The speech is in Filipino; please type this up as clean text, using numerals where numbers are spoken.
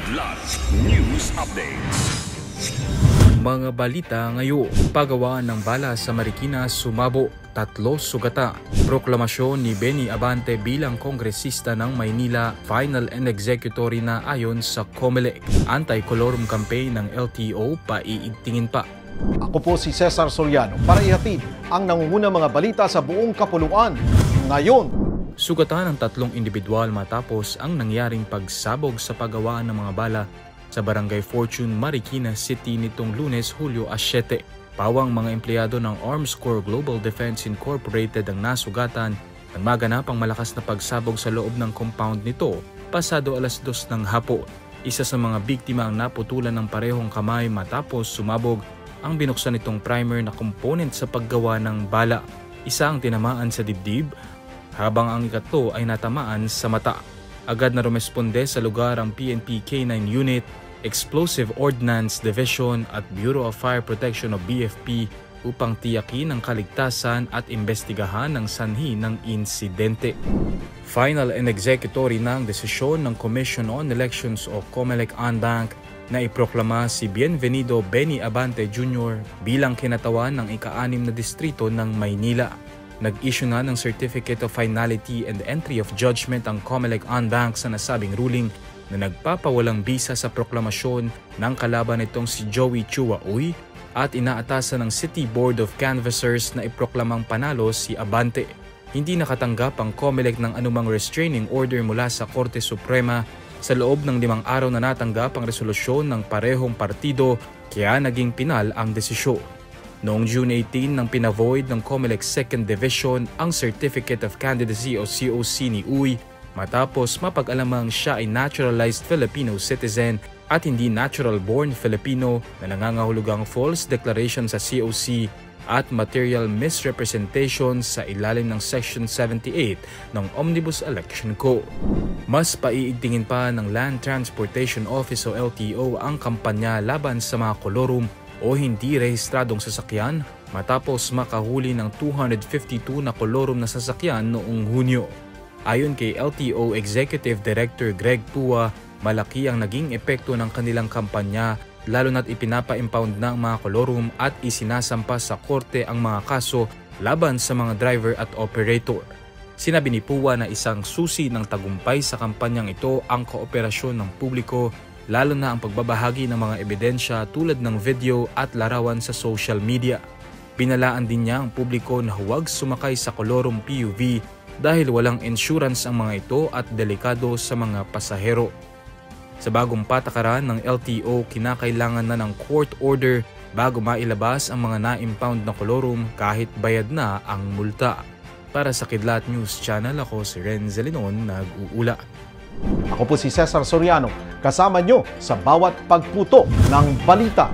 Kidlat News Updates. Mga balita ngayon, pagawaan ng bala sa Marikina sumabo, 3 sugata. Proklamasyon ni Benny Abante bilang kongresista ng Maynila, final and executory na ayon sa COMELEC. Anti-colorum campaign ng LTO paiigtingin pa. Ako po si Cesar Soriano para ihatid ang nangungunang mga balita sa buong kapuluan ngayon. Sugatan ng 3 individual matapos ang nangyaring pagsabog sa pagawaan ng mga bala sa Barangay Fortune, Marikina City nitong Lunes, Hulyo 7. Pawang mga empleyado ng Arms Corps Global Defense Incorporated ang nasugatan nang maganap ang malakas na pagsabog sa loob ng compound nito pasado 2:00 ng hapon. Isa sa mga biktima ang naputulan ng parehong kamay matapos sumabog ang binuksan nitong primer na component sa paggawa ng bala. Isa ang tinamaan sa dibdib, habang ang ikatlo ay natamaan sa mata. Agad na rumesponde sa lugar ang PNP K9 Unit, Explosive Ordnance Division at Bureau of Fire Protection o BFP upang tiyakin ang kaligtasan at imbestigahan ang sanhi ng insidente. Final and executory na ang desisyon ng Commission on Elections o COMELEC-ANBANC na iproklama si Bienvenido Benny Abante Jr. bilang kinatawan ng ika-6 na distrito ng Maynila. Nag-issue na ng Certificate of Finality and Entry of Judgment ang COMELEC-ANBANC sa nasabing ruling na nagpapawalang bisa sa proklamasyon ng kalaban nitong si Joey Chua Uy at inaatasan ng City Board of Canvassers na iproklamang panalo si Abante. Hindi nakatanggap ang COMELEC ng anumang restraining order mula sa Korte Suprema sa loob ng 5 araw na natanggap ang resolusyon ng parehong partido kaya naging pinal ang desisyon. Noong June 18 nang pinavoid ng COMELEC 2nd Division ang Certificate of Candidacy o COC ni Uy matapos mapag-alamang siya ay naturalized Filipino citizen at hindi natural-born Filipino na nangangahulugang false declaration sa COC at material misrepresentation sa ilalim ng Section 78 ng Omnibus Election Code. Mas paiigtingin pa ng Land Transportation Office o LTO ang kampanya laban sa mga kolorum o hindi rehistradong sasakyan matapos makahuli ng 252 na kolorum na sasakyan noong Hunyo. Ayon kay LTO Executive Director Greg Pua, malaki ang naging epekto ng kanilang kampanya lalo na't ipinapa-impound na ang mga kolorum at isinasampa sa korte ang mga kaso laban sa mga driver at operator. Sinabi ni Pua na isang susi ng tagumpay sa kampanyang ito ang kooperasyon ng publiko, lalo na ang pagbabahagi ng mga ebidensya tulad ng video at larawan sa social media. Binalaan din niya ang publiko na huwag sumakay sa kolorum PUV dahil walang insurance ang mga ito at delikado sa mga pasahero. Sa bagong patakaran ng LTO, kinakailangan na ng court order bago mailabas ang mga na-impound na kolorum kahit bayad na ang multa. Para sa Kidlat News Channel, ako si Renz Linon, nag-uula. Ako po si Cesar Soriano, kasama nyo sa bawat pagputo ng balita.